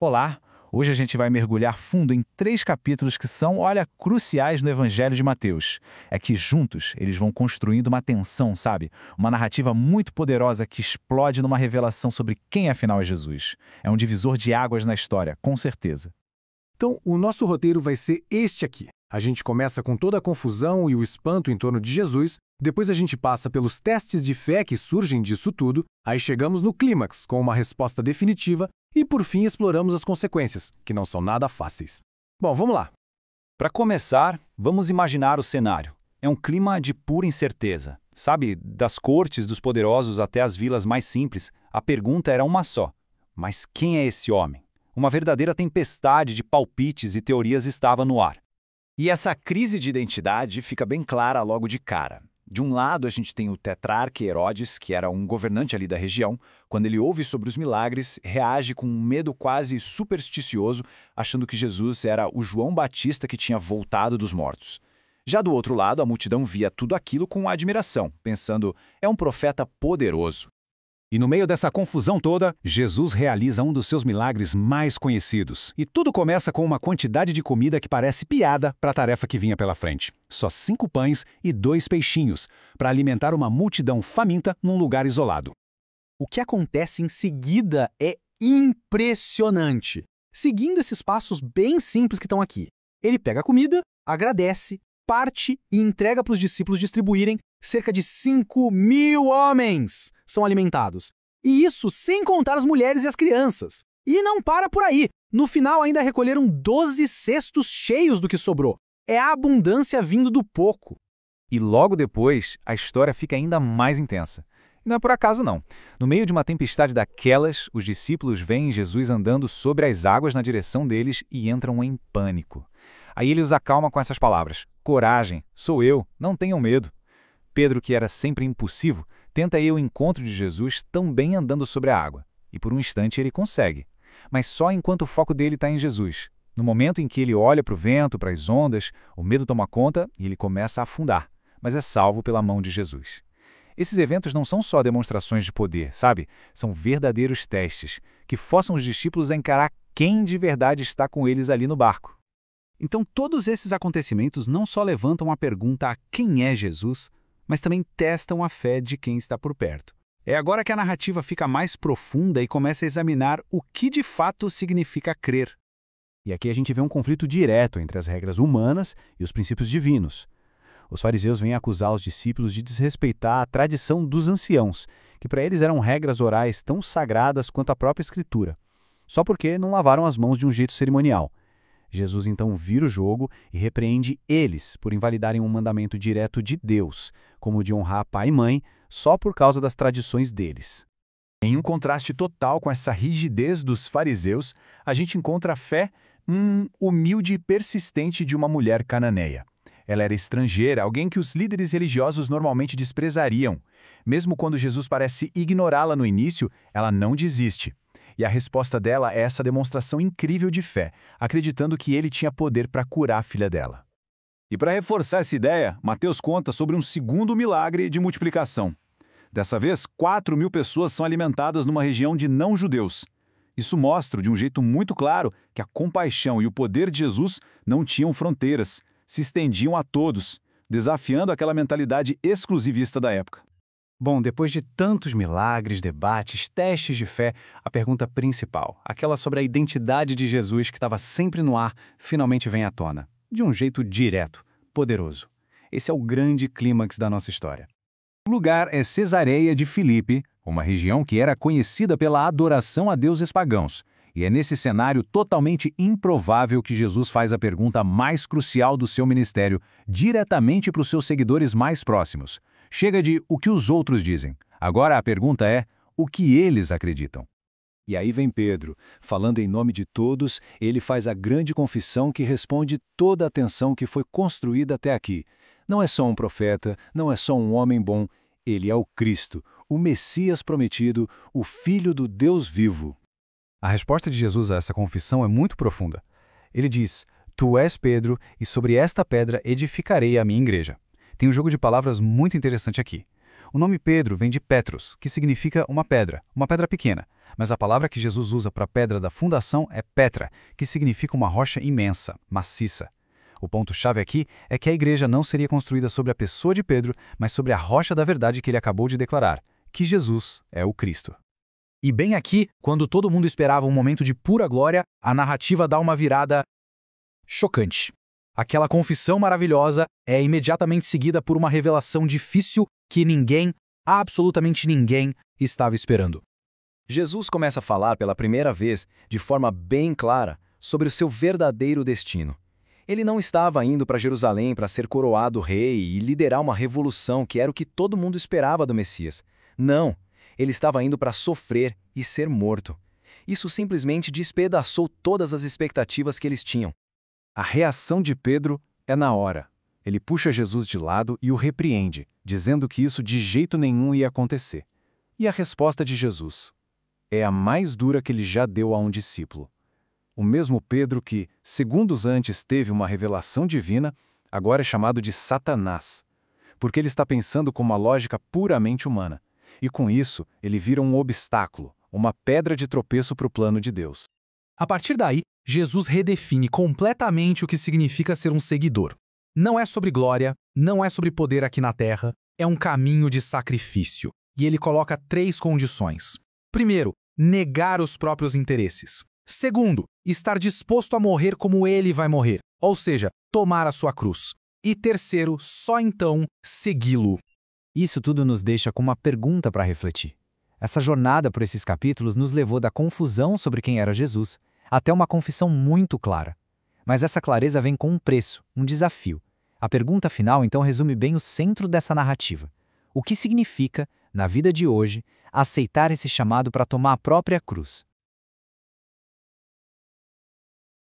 Olá! Hoje a gente vai mergulhar fundo em 3 capítulos que são, olha, cruciais no Evangelho de Mateus. É que juntos eles vão construindo uma tensão, sabe? Uma narrativa muito poderosa que explode numa revelação sobre quem afinal é Jesus. É um divisor de águas na história, com certeza. Então, o nosso roteiro vai ser este aqui. A gente começa com toda a confusão e o espanto em torno de Jesus, depois a gente passa pelos testes de fé que surgem disso tudo, aí chegamos no clímax, com uma resposta definitiva, e por fim exploramos as consequências, que não são nada fáceis. Bom, vamos lá. Para começar, vamos imaginar o cenário. É um clima de pura incerteza. Sabe, das cortes dos poderosos até as vilas mais simples, a pergunta era uma só. Mas quem é esse homem? Uma verdadeira tempestade de palpites e teorias estava no ar. E essa crise de identidade fica bem clara logo de cara. De um lado, a gente tem o tetrarca Herodes, que era um governante ali da região. Quando ele ouve sobre os milagres, reage com um medo quase supersticioso, achando que Jesus era o João Batista que tinha voltado dos mortos. Já do outro lado, a multidão via tudo aquilo com admiração, pensando, é um profeta poderoso. E no meio dessa confusão toda, Jesus realiza um dos seus milagres mais conhecidos. E tudo começa com uma quantidade de comida que parece piada para a tarefa que vinha pela frente. Só 5 pães e 2 peixinhos, para alimentar uma multidão faminta num lugar isolado. O que acontece em seguida é impressionante. Seguindo esses passos bem simples que estão aqui. Ele pega a comida, agradece, parte e entrega para os discípulos distribuírem. Cerca de 5.000 homens são alimentados. E isso sem contar as mulheres e as crianças. E não para por aí. No final ainda recolheram 12 cestos cheios do que sobrou. É a abundância vindo do pouco. E logo depois, a história fica ainda mais intensa. E não é por acaso não. No meio de uma tempestade daquelas, os discípulos veem Jesus andando sobre as águas na direção deles e entram em pânico. Aí ele os acalma com essas palavras. Coragem, sou eu, não tenham medo. Pedro, que era sempre impulsivo, tenta ir ao encontro de Jesus também andando sobre a água. E por um instante ele consegue. Mas só enquanto o foco dele está em Jesus. No momento em que ele olha para o vento, para as ondas, o medo toma conta e ele começa a afundar. Mas é salvo pela mão de Jesus. Esses eventos não são só demonstrações de poder, sabe? São verdadeiros testes, que forçam os discípulos a encarar quem de verdade está com eles ali no barco. Então todos esses acontecimentos não só levantam a pergunta a quem é Jesus, mas também testam a fé de quem está por perto. É agora que a narrativa fica mais profunda e começa a examinar o que de fato significa crer. E aqui a gente vê um conflito direto entre as regras humanas e os princípios divinos. Os fariseus vêm acusar os discípulos de desrespeitar a tradição dos anciãos, que para eles eram regras orais tão sagradas quanto a própria Escritura, só porque não lavaram as mãos de um jeito cerimonial. Jesus então vira o jogo e repreende eles por invalidarem um mandamento direto de Deus, como o de honrar pai e mãe, só por causa das tradições deles. Em um contraste total com essa rigidez dos fariseus, a gente encontra a fé humilde e persistente de uma mulher cananeia. Ela era estrangeira, alguém que os líderes religiosos normalmente desprezariam. Mesmo quando Jesus parece ignorá-la no início, ela não desiste. E a resposta dela é essa demonstração incrível de fé, acreditando que ele tinha poder para curar a filha dela. E para reforçar essa ideia, Mateus conta sobre um segundo milagre de multiplicação. Dessa vez, 4.000 pessoas são alimentadas numa região de não-judeus. Isso mostra, de um jeito muito claro, que a compaixão e o poder de Jesus não tinham fronteiras, se estendiam a todos, desafiando aquela mentalidade exclusivista da época. Bom, depois de tantos milagres, debates, testes de fé, a pergunta principal, aquela sobre a identidade de Jesus que estava sempre no ar, finalmente vem à tona. De um jeito direto, poderoso. Esse é o grande clímax da nossa história. O lugar é Cesareia de Filipe, uma região que era conhecida pela adoração a deuses pagãos. E é nesse cenário totalmente improvável que Jesus faz a pergunta mais crucial do seu ministério, diretamente para os seus seguidores mais próximos. Chega de o que os outros dizem. Agora a pergunta é o que eles acreditam. E aí vem Pedro, falando em nome de todos, ele faz a grande confissão que responde toda a atenção que foi construída até aqui. Não é só um profeta, não é só um homem bom, ele é o Cristo, o Messias prometido, o Filho do Deus vivo. A resposta de Jesus a essa confissão é muito profunda. Ele diz, Tu és Pedro, e sobre esta pedra edificarei a minha igreja. Tem um jogo de palavras muito interessante aqui. O nome Pedro vem de Petros, que significa uma pedra pequena. mas a palavra que Jesus usa para a pedra da fundação é Petra, que significa uma rocha imensa, maciça. O ponto-chave aqui é que a igreja não seria construída sobre a pessoa de Pedro, mas sobre a rocha da verdade que ele acabou de declarar, que Jesus é o Cristo. E bem aqui, quando todo mundo esperava um momento de pura glória, a narrativa dá uma virada chocante. Aquela confissão maravilhosa é imediatamente seguida por uma revelação difícil que ninguém, absolutamente ninguém, estava esperando. Jesus começa a falar pela primeira vez, de forma bem clara, sobre o seu verdadeiro destino. Ele não estava indo para Jerusalém para ser coroado rei e liderar uma revolução que era o que todo mundo esperava do Messias. Não, ele estava indo para sofrer e ser morto. Isso simplesmente despedaçou todas as expectativas que eles tinham. A reação de Pedro é na hora. Ele puxa Jesus de lado e o repreende, dizendo que isso de jeito nenhum ia acontecer. E a resposta de Jesus é a mais dura que ele já deu a um discípulo. O mesmo Pedro que, segundos antes, teve uma revelação divina, agora é chamado de Satanás, porque ele está pensando com uma lógica puramente humana. E com isso, ele vira um obstáculo, uma pedra de tropeço para o plano de Deus. A partir daí, Jesus redefine completamente o que significa ser um seguidor. Não é sobre glória, não é sobre poder aqui na terra, é um caminho de sacrifício. E ele coloca 3 condições. Primeiro, negar os próprios interesses. Segundo, estar disposto a morrer como ele vai morrer, ou seja, tomar a sua cruz. E terceiro, só então, segui-lo. Isso tudo nos deixa com uma pergunta para refletir. Essa jornada por esses capítulos nos levou da confusão sobre quem era Jesus até uma confissão muito clara. Mas essa clareza vem com um preço, um desafio. A pergunta final, então, resume bem o centro dessa narrativa. O que significa, na vida de hoje, aceitar esse chamado para tomar a própria cruz?